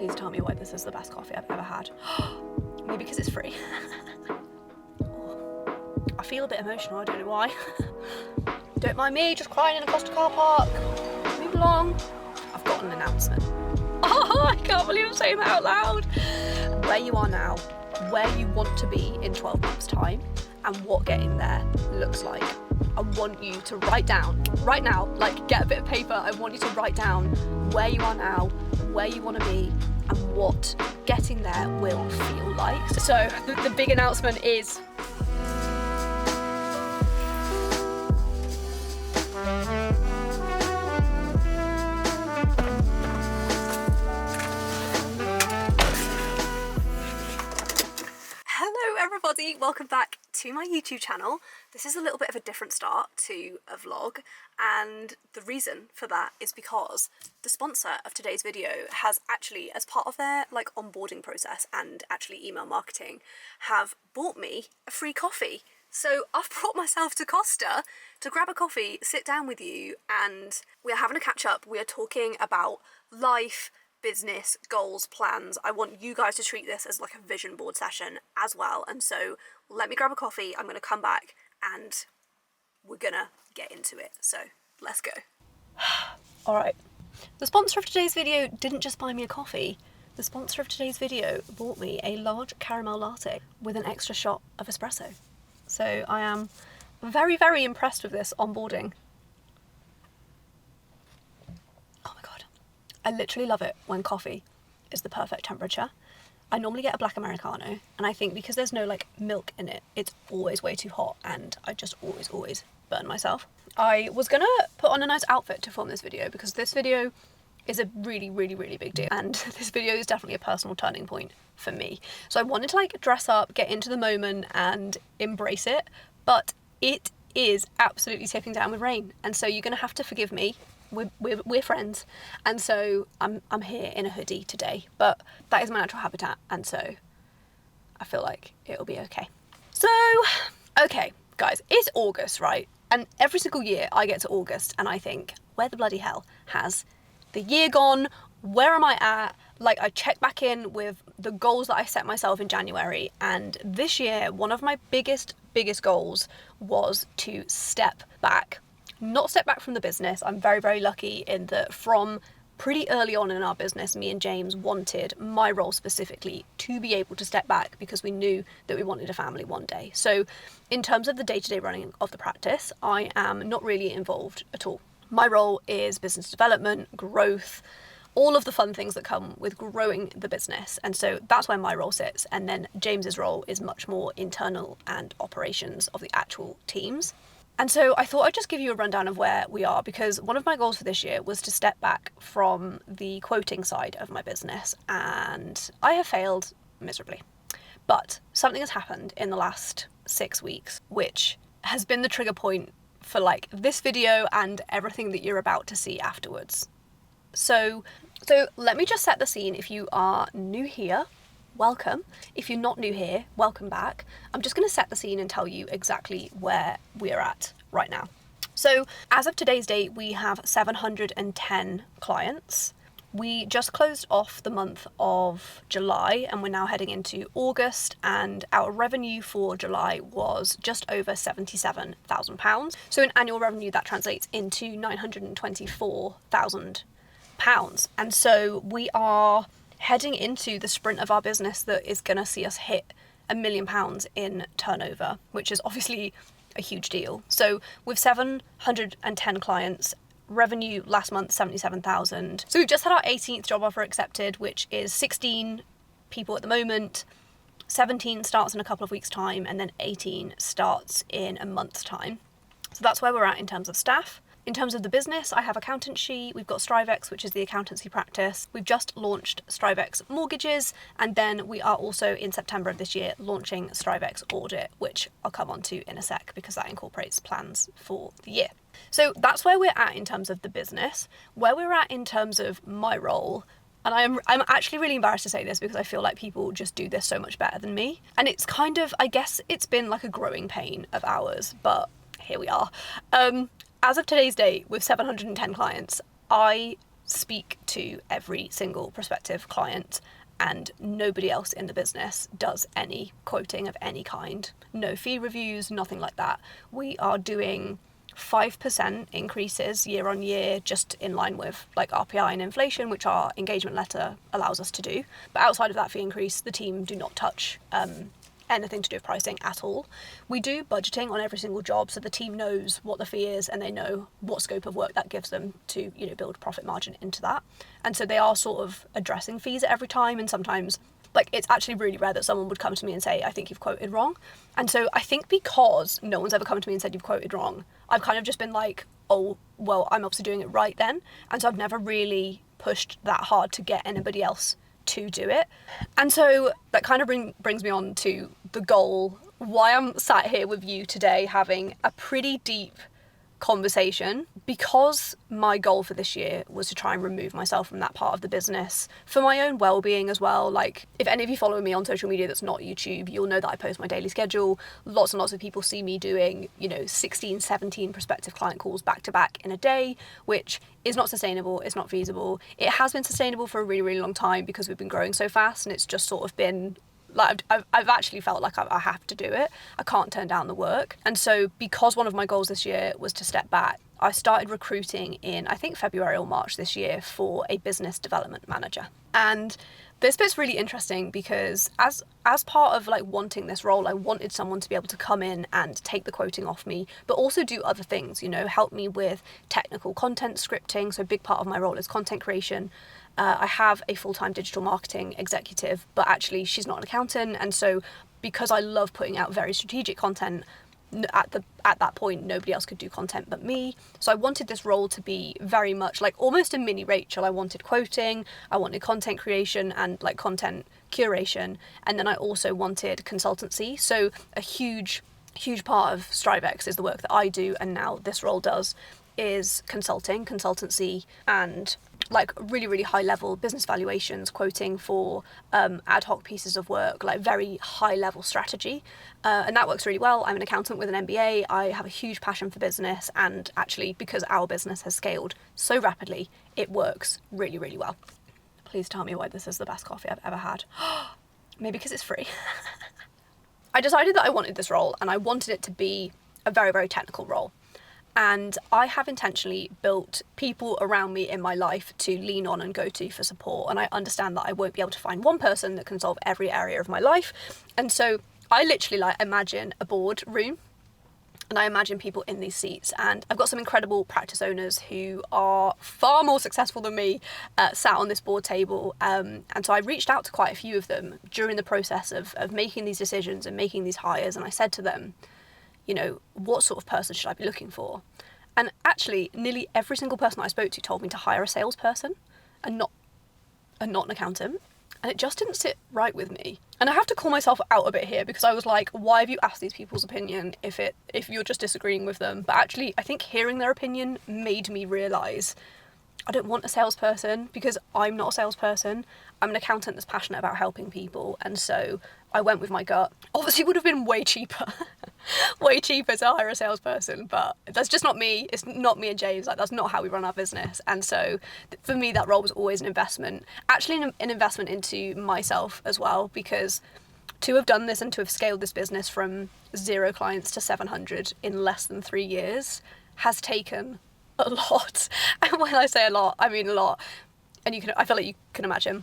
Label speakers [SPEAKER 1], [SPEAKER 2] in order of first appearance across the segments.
[SPEAKER 1] Please tell me why this is the best coffee I've ever had. Maybe because it's free. I feel a bit emotional, I don't know why. Don't mind me, just crying in a Costa car park. Move along. I've got an announcement. Oh, I can't believe I'm saying that out loud. Where you are now, where you want to be in 12 months' time, and what getting there looks like. I want you to write down, right now, like get a bit of paper, I want you to write down where you are now, where you want to be, and what getting there will feel like. So the big announcement is everybody, welcome back to my YouTube channel. This is a little bit of a different start to a vlog, and the reason for that is because the sponsor of today's video has actually, as part of their onboarding process and actually email marketing, have bought me a free coffee. So I've brought myself to Costa to grab a coffee, sit down with you, and we are having a catch up. We are talking about life, business, goals, plans. I want you guys to treat this as like a vision board session as well. And so let me grab a coffee. I'm going to come back and we're going to get into it. So let's go. All right. The sponsor of today's video didn't just buy me a coffee. The sponsor of today's video bought me a large caramel latte with an extra shot of espresso. So I am very, very impressed with this onboarding. I literally love it when coffee is the perfect temperature. I normally get a black Americano, and I think because there's no milk in it, it's always way too hot, and I just always burn myself. I was gonna put on a nice outfit to film this video because this video is a really big deal, and this video is definitely a personal turning point for me. So I wanted to dress up, get into the moment and embrace it, but it is absolutely tipping down with rain, and so you're gonna have to forgive me. We're friends, and so I'm here in a hoodie today, but that is my natural habitat, and so I feel like it'll be okay. So, okay, guys, it's August, right? And every single year I get to August and I think, where the bloody hell has the year gone? Where am I at? I check back in with the goals that I set myself in January, and this year one of my biggest goals was to step back. Not step back from the business. I'm very lucky in that from pretty early on in our business, me and James wanted my role specifically to be able to step back because we knew that we wanted a family one day. So in terms of the day-to-day running of the practice, I am not really involved at all. My role is business development, growth, all of the fun things that come with growing the business. And so that's where my role sits. And then James's role is much more internal and operations of the actual teams. And so I thought I'd just give you a rundown of where we are, because one of my goals for this year was to step back from the quoting side of my business, and I have failed miserably. But something has happened in the last 6 weeks, which has been the trigger point for this video and everything that you're about to see afterwards. So let me just set the scene. If you are new here, welcome. If you're not new here, welcome back. I'm just going to set the scene and tell you exactly where we're at right now. So as of today's date, we have 710 clients. We just closed off the month of July and we're now heading into August, and our revenue for July was just over £77,000. So in annual revenue, that translates into £924,000. And so we are heading into the sprint of our business that is going to see us hit £1 million in turnover, which is obviously a huge deal. So with 710 clients, revenue last month 77,000. So we've just had our 18th job offer accepted, which is 16 people at the moment. 17 starts in a couple of weeks' time, and then 18 starts in a month's time. So that's where we're at in terms of staff. In terms of the business, I have accountancy, we've got strivex, which is the accountancy practice. We've just launched strivex mortgages, and then we are also in September of this year launching strivex audit, which I'll come on to in a sec because that incorporates plans for the year. So that's where we're at in terms of the business. Where we're at in terms of my role, and I'm actually really embarrassed to say this because I feel like people just do this so much better than me. And it's kind of, I guess it's been like a growing pain of ours, but here we are. As of today's date, with 710 clients, I speak to every single prospective client, and nobody else in the business does any quoting of any kind. No fee reviews, nothing like that. We are doing 5% increases year on year, just in line with like RPI and inflation, which our engagement letter allows us to do. But outside of that fee increase, the team do not touch anything to do with pricing at all. We do budgeting on every single job, so the team knows what the fee is and they know what scope of work that gives them to, you know, build profit margin into that. And so they are sort of addressing fees at every time, and sometimes like it's actually really rare that someone would come to me and say, I think you've quoted wrong. And so I think because no one's ever come to me and said you've quoted wrong, I've kind of just been like, oh, well, I'm obviously doing it right then. And so I've never really pushed that hard to get anybody else to do it. And so that kind of brings me on to the goal, why I'm sat here with you today having a pretty deep conversation, because my goal for this year was to try and remove myself from that part of the business for my own well-being as well. Like, if any of you follow me on social media that's not YouTube, you'll know that I post my daily schedule. Lots and lots of people see me doing, you know, 16, 17 prospective client calls back to back in a day, which is not sustainable, it's not feasible. It has been sustainable for a really, really long time because we've been growing so fast, and it's just sort of been like I've actually felt like I have to do it. I can't turn down the work. And so because one of my goals this year was to step back, I started recruiting in, I think, February or March this year for a business development manager. And this bit's really interesting because as part of like wanting this role, I wanted someone to be able to come in and take the quoting off me, but also do other things, you know, help me with technical content scripting. So a big part of my role is content creation. I have a full-time digital marketing executive, but actually she's not an accountant. And so because I love putting out very strategic content, at that point, nobody else could do content but me. So I wanted this role to be very much like almost a mini Rachel. I wanted quoting, I wanted content creation and like content curation. And then I also wanted consultancy. So a huge part of strivex is the work that I do, and now this role does, is consultancy, and like really, really high level business valuations, quoting for ad hoc pieces of work, like very high level strategy. And that works really well. I'm an accountant with an MBA. I have a huge passion for business, and actually because our business has scaled so rapidly, it works really, really well. Please tell me why this is the best coffee I've ever had. Maybe because it's free. I decided that I wanted this role, and I wanted it to be a very, very technical role. And I have intentionally built people around me in my life to lean on and go to for support. And I understand that I won't be able to find one person that can solve every area of my life. And so I literally like imagine a board room, and I imagine people in these seats. And I've got some incredible practice owners who are far more successful than me sat on this board table. And so I reached out to quite a few of them during the process of making these decisions and making these hires. And I said to them, you know, what sort of person should I be looking for? And actually, nearly every single person I spoke to told me to hire a salesperson and not an accountant. And it just didn't sit right with me. And I have to call myself out a bit here, because I was like, why have you asked these people's opinion if you're just disagreeing with them? But actually, I think hearing their opinion made me realise I don't want a salesperson, because I'm not a salesperson. I'm an accountant that's passionate about helping people. And so I went with my gut. Obviously, it would have been way cheaper to hire a salesperson, but that's just not me. It's not me and James. Like, that's not how we run our business. And so for me, that role was always an investment, actually an investment into myself as well, because to have done this and to have scaled this business from 0 clients to 700 in less than 3 years has taken a lot. And when I say a lot, I mean a lot. And I feel like you can imagine.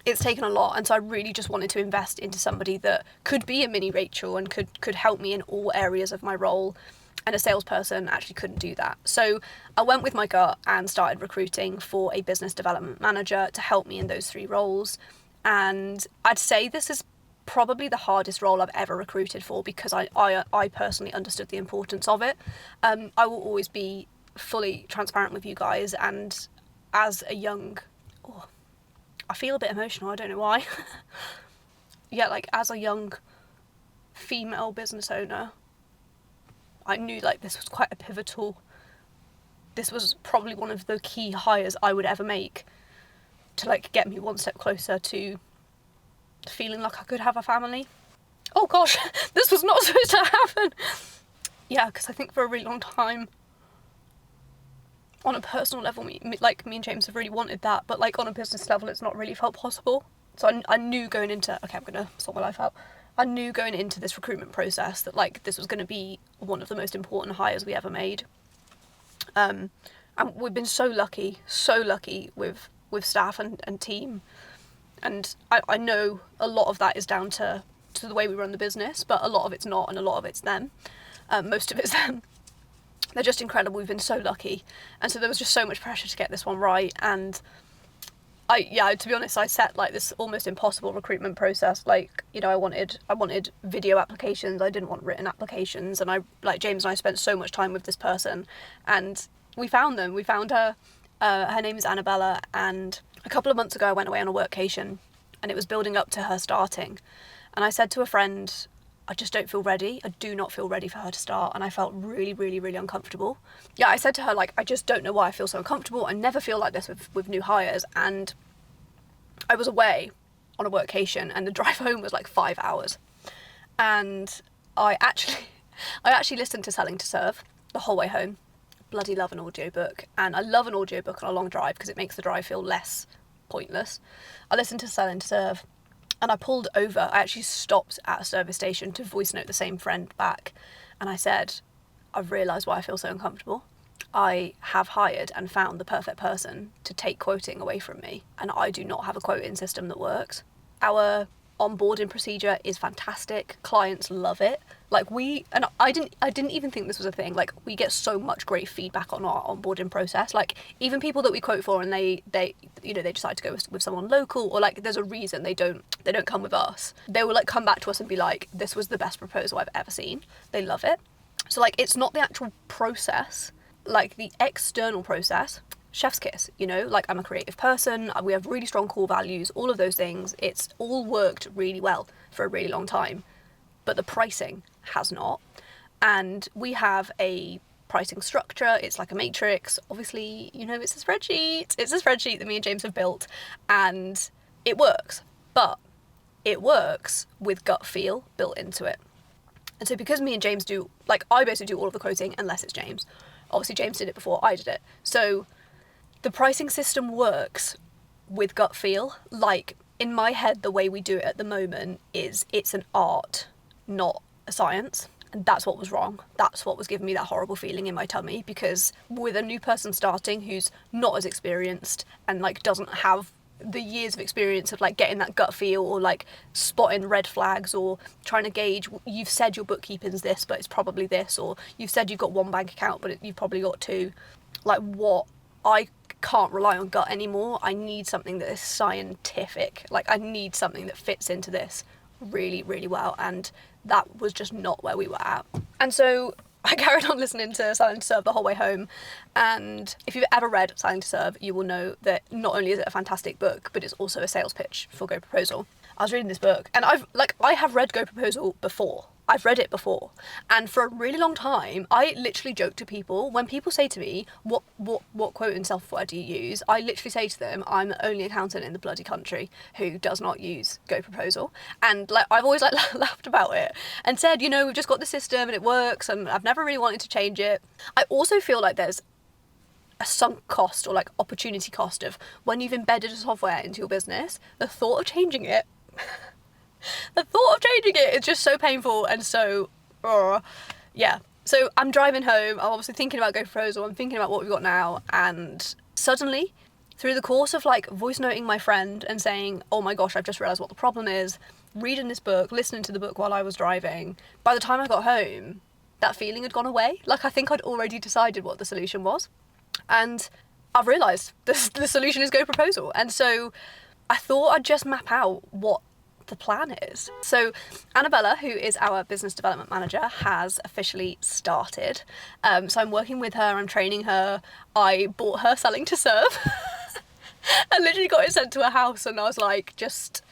[SPEAKER 1] It's taken a lot, and so I really just wanted to invest into somebody that could be a mini Rachel and could help me in all areas of my role, and a salesperson actually couldn't do that. So I went with my gut and started recruiting for a business development manager to help me in those 3 roles. And I'd say this is probably the hardest role I've ever recruited for, because I personally understood the importance of it. I will always be fully transparent with you guys, and as a young... I feel a bit emotional, I don't know why. Yeah, like as a young female business owner, I knew like this was quite a pivotal, this was probably one of the key hires I would ever make to like get me one step closer to feeling like I could have a family. Oh gosh, this was not supposed to happen. Yeah, because I think for a really long time, on a personal level, me and James have really wanted that, but like on a business level, it's not really felt possible. So I knew going into, okay, I'm going to sort my life out. I knew going into this recruitment process that like this was going to be one of the most important hires we ever made. And we've been so lucky with staff and team. And I know a lot of that is down to the way we run the business, but a lot of it's not, and a lot of it's them. Most of it's them. They're just incredible. We've been so lucky. And so there was just so much pressure to get this one right. And to be honest, I set like this almost impossible recruitment process. Like, you know, I wanted video applications. I didn't want written applications. And James and I spent so much time with this person, and we found them. We found her. Her name is Annabella. And a couple of months ago, I went away on a workcation, and it was building up to her starting. And I said to a friend, I just don't feel ready. I do not feel ready for her to start. And I felt really, really, really uncomfortable. Yeah, I said to her, like, I just don't know why I feel so uncomfortable. I never feel like this with new hires. And I was away on a workcation, and the drive home was like 5 hours. And I actually listened to Selling to Serve the whole way home. Bloody love an audiobook. And I love an audiobook on a long drive because it makes the drive feel less pointless. I listened to Selling to Serve. And I pulled over. I actually stopped at a service station to voice note the same friend back. And I said, I've realised why I feel so uncomfortable. I have hired and found the perfect person to take quoting away from me. And I do not have a quoting system that works. Our onboarding procedure is fantastic. Clients love it. Like I didn't even think this was a thing. Like, we get so much great feedback on our onboarding process. Like, even people that we quote for and they decide to go with someone local, or like there's a reason they don't come with us, they will like come back to us and be like, this was the best proposal I've ever seen. They love it. So like, it's not the actual process, like the external process, chef's kiss, you know, like I'm a creative person, we have really strong core values, all of those things. It's all worked really well for a really long time, but the pricing has not. And we have a pricing structure. It's like a matrix. Obviously, you know, it's a spreadsheet that me and James have built, and it works, but it works with gut feel built into it. And so because me and James do, like, I basically do all of the quoting unless it's James. Obviously James did it before I did it. So the pricing system works with gut feel. Like, in my head, the way we do it at the moment is it's an art, not a science. And that's what was wrong. That's what was giving me that horrible feeling in my tummy, because with a new person starting who's not as experienced and like doesn't have the years of experience of like getting that gut feel, or like spotting red flags, or trying to gauge, you've said your bookkeeping's this but it's probably this, or you've said you've got one bank account but you've probably got two. Like, what? I can't rely on gut anymore. I need something that is scientific. Like, I need something that fits into this really, really well, and that was just not where we were at. And so I carried on listening to Selling to Serve the whole way home. And if you've ever read Selling to Serve, you will know that not only is it a fantastic book, but it's also a sales pitch for GoProposal. I was reading this book, and I have read GoProposal before. I've read it before. And for a really long time, I literally joke to people, when people say to me, what quoting software do you use? I literally say to them, I'm the only accountant in the bloody country who does not use GoProposal. And like, I've always like laughed about it and said, you know, we've just got the system and it works, and I've never really wanted to change it. I also feel like there's a sunk cost, or like opportunity cost, of when you've embedded a software into your business, the thought of changing it is just so painful. And so, yeah. So I'm driving home, I'm obviously thinking about GoProposal, I'm thinking about what we've got now, and suddenly, through the course of like voice noting my friend and saying, oh my gosh, I've just realised what the problem is, reading this book, listening to the book while I was driving, by the time I got home, that feeling had gone away. Like, I think I'd already decided what the solution was. And I've realised the solution is GoProposal. And so I thought I'd just map out what the plan is. So Annabella, who is our business development manager, has officially started. So I'm working with her, I'm training her. I bought her Selling to Serve. I literally got it sent to her house, and I was like, just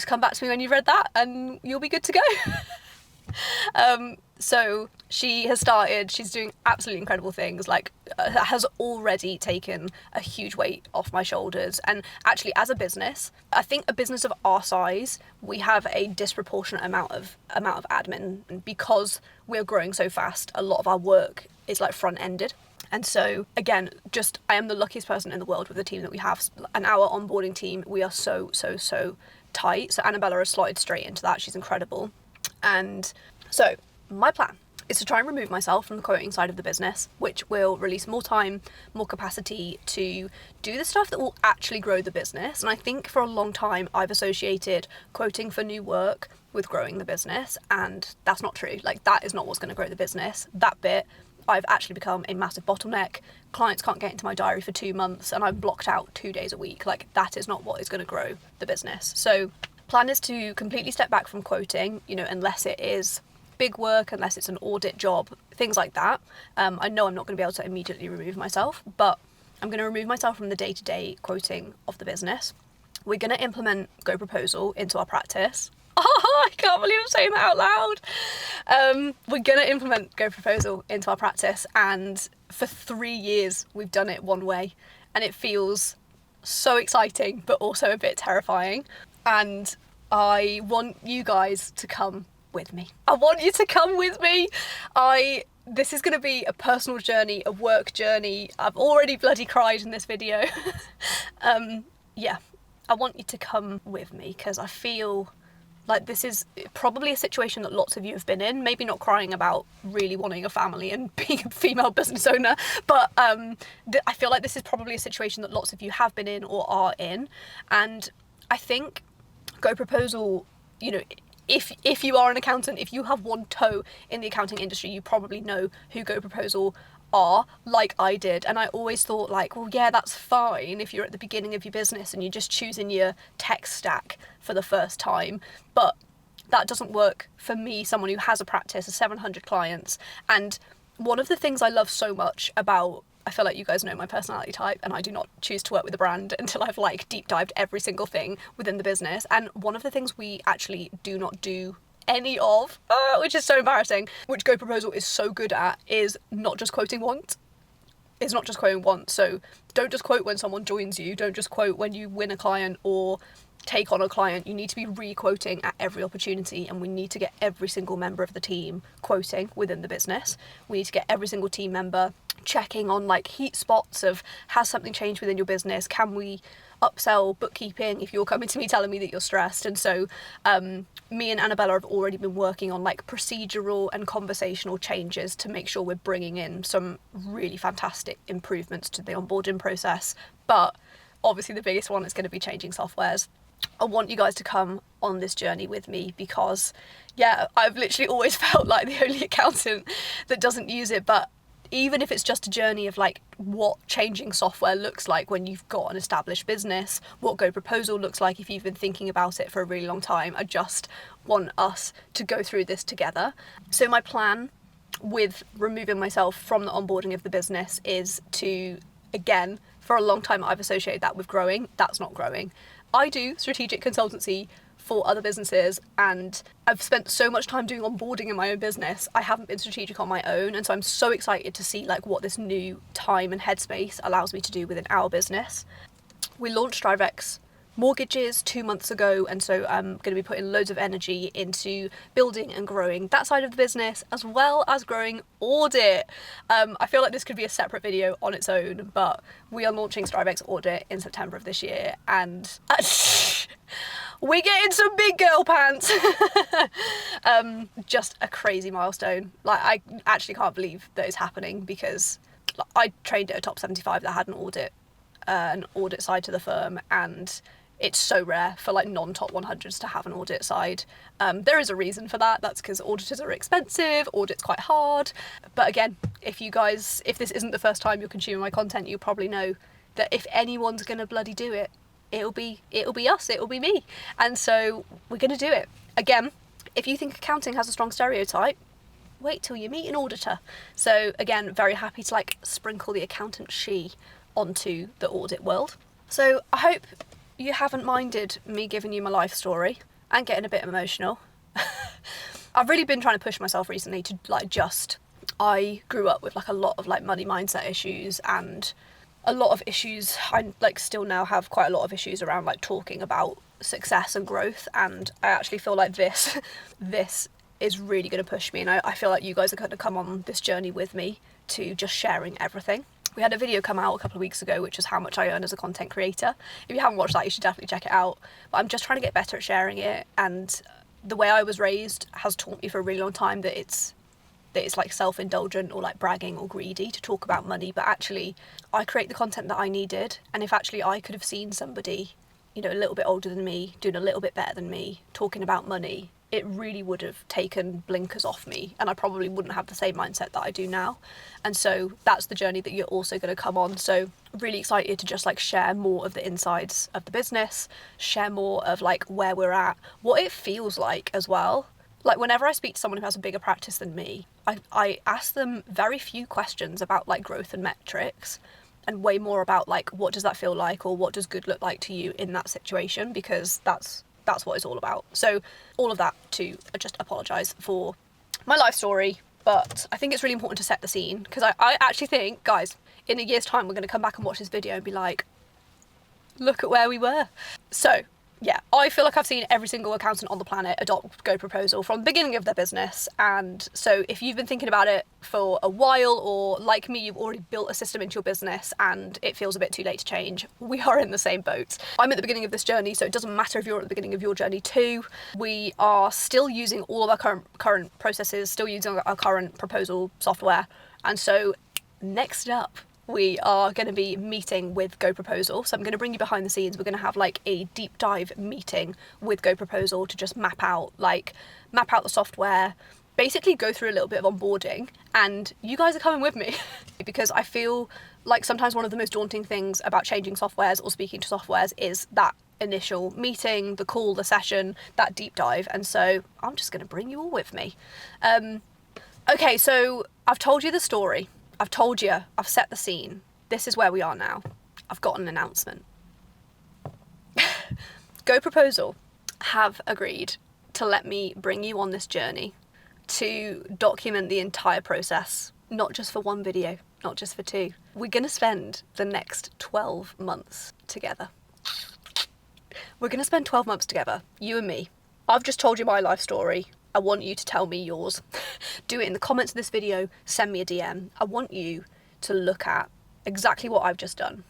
[SPEAKER 1] come back to me when you've read that and you'll be good to go. So she has started, she's doing absolutely incredible things, like has already taken a huge weight off my shoulders. And actually, as a business, I think a business of our size, we have a disproportionate amount of admin, and because we're growing so fast, a lot of our work is like front-ended. And so again, just I am the luckiest person in the world with the team that we have. And our onboarding team, we are so tight. So Annabella has slotted straight into that. She's incredible. And so my plan is to try and remove myself from the quoting side of the business, which will release more time, more capacity to do the stuff that will actually grow the business. And I think for a long time I've associated quoting for new work with growing the business, and that's not true. Like, that is not what's going to grow the business. That bit, I've actually become a massive bottleneck. Clients can't get into my diary for 2 months and I'm blocked out 2 days a week. Like, that is not what is going to grow the business. So plan is to completely step back from quoting, you know, unless it is big work, unless it's an audit job, things like that. I know I'm not going to be able to immediately remove myself, but I'm going to remove myself from the day-to-day quoting of the business. We're going to implement GoProposal into our practice. Oh, I can't believe I'm saying that out loud. We're going to implement GoProposal into our practice, and for 3 years we've done it one way, and it feels so exciting but also a bit terrifying. And I want you guys to come with me. I want you to come with me. This is going to be a personal journey, a work journey. I've already bloody cried in this video. Yeah, I want you to come with me because I feel like this is probably a situation that lots of you have been in. Maybe not crying about really wanting a family and being a female business owner, but I feel like this is probably a situation that lots of you have been in or are in. And I think GoProposal, you know, if you are an accountant, if you have one toe in the accounting industry, you probably know who GoProposal are, like I did. And I always thought, like, well, yeah, that's fine if you're at the beginning of your business and you're just choosing your tech stack for the first time, but that doesn't work for me, someone who has a practice of 700 clients. And one of the things I love so much about, I feel like you guys know my personality type, and I do not choose to work with a brand until I've like deep dived every single thing within the business. And one of the things we actually do not do any of, which is so embarrassing, which GoProposal is so good at, is not just quoting once. It's not just quoting once. So don't just quote when someone joins you. Don't just quote when you win a client or take on a client. You need to be re-quoting at every opportunity, and we need to get every single member of the team quoting within the business. We need to get every single team member checking on like heat spots of, has something changed within your business? Can we upsell bookkeeping if you're coming to me telling me that you're stressed? And so me and Annabella have already been working on like procedural and conversational changes to make sure we're bringing in some really fantastic improvements to the onboarding process. But obviously the biggest one is going to be changing softwares. I want you guys to come on this journey with me because, yeah, I've literally always felt like the only accountant that doesn't use it. But even if it's just a journey of like what changing software looks like when you've got an established business, what GoProposal looks like if you've been thinking about it for a really long time, I just want us to go through this together. So my plan with removing myself from the onboarding of the business is to, again, for a long time I've associated that with growing. That's not growing. I do strategic consultancy for other businesses, and I've spent so much time doing onboarding in my own business. I haven't been strategic on my own, and so I'm so excited to see like what this new time and headspace allows me to do within our business. We launched strivex mortgages 2 months ago, and so I'm going to be putting loads of energy into building and growing that side of the business as well as growing audit. I feel like this could be a separate video on its own, but we are launching strivex audit in September of this year, and we're getting some big girl pants. Just a crazy milestone. Like, I actually can't believe that it's happening because I trained at a top 75 that had an audit side to the firm, and it's so rare for like non-top 100s to have an audit side. There is a reason for that. That's because auditors are expensive, audit's quite hard. But again, if this isn't the first time you're consuming my content, you probably know that if anyone's gonna bloody do it, it'll be us, it'll be me. And so we're gonna do it. Again, if you think accounting has a strong stereotype, wait till you meet an auditor. So again, very happy to like sprinkle the accountant she onto the audit world. So I hope you haven't minded me giving you my life story and getting a bit emotional. I've really been trying to push myself recently to like I grew up with like a lot of like money mindset issues and a lot of issues. I like still now have quite a lot of issues around like talking about success and growth, and I actually feel like this is really going to push me, and I feel like you guys are going to come on this journey with me to just sharing everything. We had a video come out a couple of weeks ago, which is how much I earn as a content creator. If you haven't watched that, you should definitely check it out. But I'm just trying to get better at sharing it, and the way I was raised has taught me for a really long time that it's like self-indulgent or like bragging or greedy to talk about money. But actually, I create the content that I needed, and if actually I could have seen somebody, you know, a little bit older than me, doing a little bit better than me, talking about money, it really would have taken blinkers off me, and I probably wouldn't have the same mindset that I do now. And so that's the journey that you're also going to come on. So really excited to just like share more of the insides of the business, share more of like where we're at, what it feels like as well. Like whenever I speak to someone who has a bigger practice than me, I ask them very few questions about like growth and metrics, and way more about like what does that feel like, or what does good look like to you in that situation, because that's what it's all about. So all of that to just apologise for my life story, but I think it's really important to set the scene, because I actually think, guys, in a year's time we're going to come back and watch this video and be like, look at where we were. So yeah, I feel like I've seen every single accountant on the planet adopt GoProposal from the beginning of their business. And so if you've been thinking about it for a while, or like me, you've already built a system into your business and it feels a bit too late to change, we are in the same boat. I'm at the beginning of this journey, so it doesn't matter if you're at the beginning of your journey too. We are still using all of our current processes, still using our current proposal software. And so next up, we are going to be meeting with GoProposal. So I'm going to bring you behind the scenes. We're going to have like a deep dive meeting with GoProposal to just map out the software, basically go through a little bit of onboarding, and you guys are coming with me because I feel like sometimes one of the most daunting things about changing softwares or speaking to softwares is that initial meeting, the call, the session, that deep dive. And so I'm just going to bring you all with me. Okay, so I've told you the story. I've told you, I've set the scene. This is where we are now. I've got an announcement. GoProposal have agreed to let me bring you on this journey to document the entire process, not just for one video, not just for two. We're going to spend the next 12 months together. We're going to spend 12 months together, you and me. I've just told you my life story. I want you to tell me yours. Do it in the comments of this video, send me a DM. I want you to look at exactly what I've just done,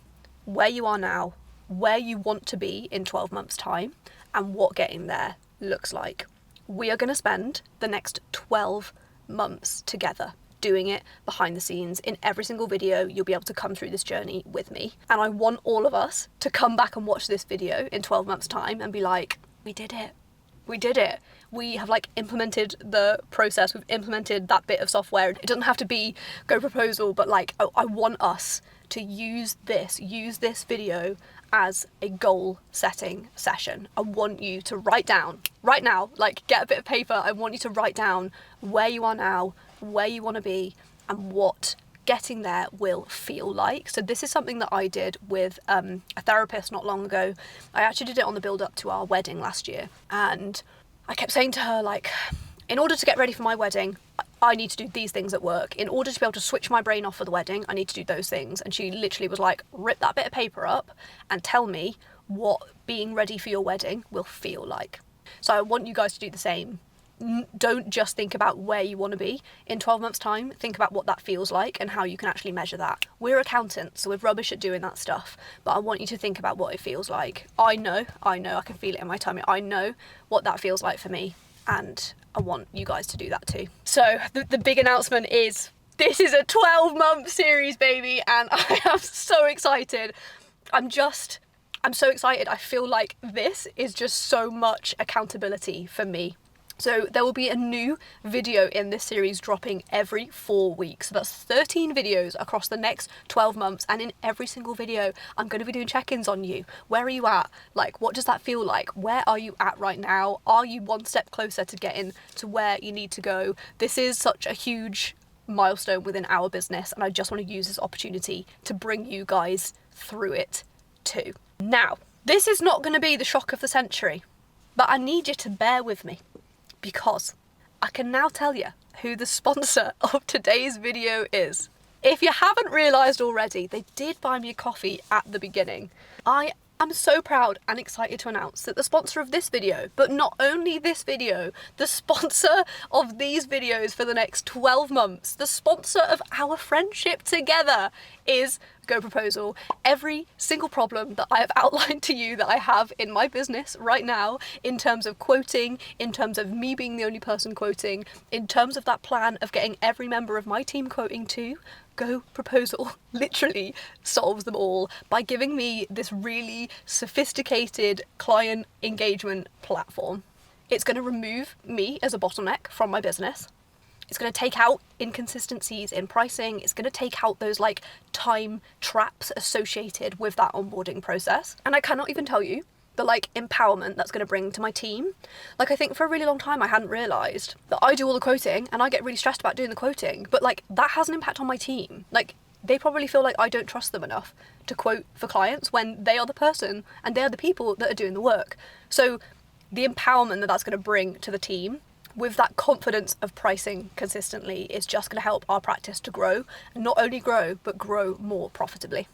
[SPEAKER 1] where you are now, where you want to be in 12 months' time, and what getting there looks like. We are going to spend the next 12 months together doing it behind the scenes. In every single video, you'll be able to come through this journey with me. And I want all of us to come back and watch this video in 12 months' time and be like, we did it. We did it. We have like implemented the process. We've implemented that bit of software. It doesn't have to be GoProposal, but like I want us to use this video as a goal setting session. I want you to write down right now, like get a bit of paper. I want you to write down where you are now, where you want to be, and what getting there will feel like. So this is something that I did with a therapist not long ago. I actually did it on the build up to our wedding last year, and I kept saying to her, like, in order to get ready for my wedding, I need to do these things at work. In order to be able to switch my brain off for the wedding, I need to do those things. And she literally was like, rip that bit of paper up and tell me what being ready for your wedding will feel like. So I want you guys to do the same. Don't just think about where you want to be in 12 months' time. Think about what that feels like and how you can actually measure that. We're accountants, so we're rubbish at doing that stuff. But I want you to think about what it feels like. I know, I can feel it in my tummy. I know what that feels like for me. And I want you guys to do that too. So the big announcement is, this is a 12-month series, baby. And I am so excited. I'm so excited. I feel like this is just so much accountability for me. So there will be a new video in this series dropping every 4 weeks. So that's 13 videos across the next 12 months. And in every single video, I'm going to be doing check-ins on you. Where are you at? Like, what does that feel like? Where are you at right now? Are you one step closer to getting to where you need to go? This is such a huge milestone within our business, and I just want to use this opportunity to bring you guys through it too. Now, this is not going to be the shock of the century, but I need you to bear with me, because I can now tell you who the sponsor of today's video is. If you haven't realised already, they did buy me a coffee at the beginning. I I'm so proud and excited to announce that the sponsor of this video, but not only this video, the sponsor of these videos for the next 12 months, the sponsor of our friendship together is GoProposal. Every single problem that I have outlined to you that I have in my business right now, in terms of quoting, in terms of me being the only person quoting, in terms of that plan of getting every member of my team quoting too, GoProposal literally solves them all by giving me this really sophisticated client engagement platform. It's going to remove me as a bottleneck from my business. It's going to take out inconsistencies in pricing. It's going to take out those like time traps associated with that onboarding process. And I cannot even tell you the like empowerment that's going to bring to my team. Like, I think for a really long time I hadn't realised that I do all the quoting and I get really stressed about doing the quoting, but like that has an impact on my team. Like, they probably feel like I don't trust them enough to quote for clients when they are the person and they are the people that are doing the work. So the empowerment that that's going to bring to the team with that confidence of pricing consistently is just going to help our practice to grow, and not only grow, but grow more profitably.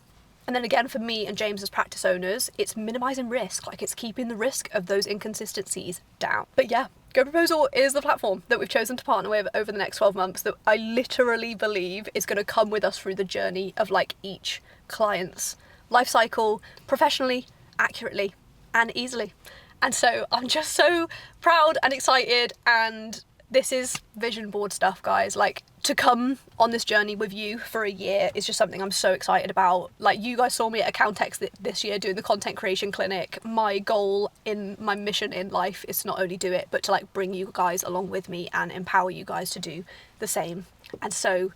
[SPEAKER 1] And then again, for me and James as practice owners, it's minimizing risk, like it's keeping the risk of those inconsistencies down. But yeah, GoProposal is the platform that we've chosen to partner with over the next 12 months that I literally believe is going to come with us through the journey of like each client's life cycle professionally, accurately, and easily. And so I'm just so proud and excited, and this is vision board stuff, guys. Like, to come on this journey with you for a year is just something I'm so excited about. Like, you guys saw me at Accountex this year doing the content creation clinic. My goal in my mission in life is to not only do it, but to like bring you guys along with me and empower you guys to do the same. And so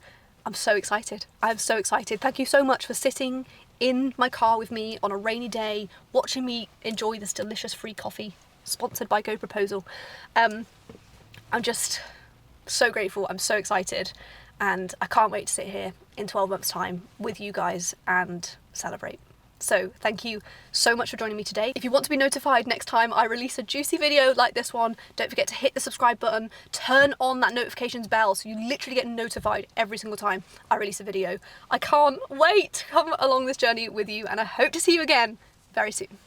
[SPEAKER 1] I'm so excited. I'm so excited. Thank you so much for sitting in my car with me on a rainy day, watching me enjoy this delicious free coffee sponsored by GoProposal. I'm just so grateful, I'm so excited, and I can't wait to sit here in 12 months' time with you guys and celebrate. So thank you so much for joining me today. If you want to be notified next time I release a juicy video like this one, don't forget to hit the subscribe button, turn on that notifications bell so you literally get notified every single time I release a video. I can't wait to come along this journey with you, and I hope to see you again very soon.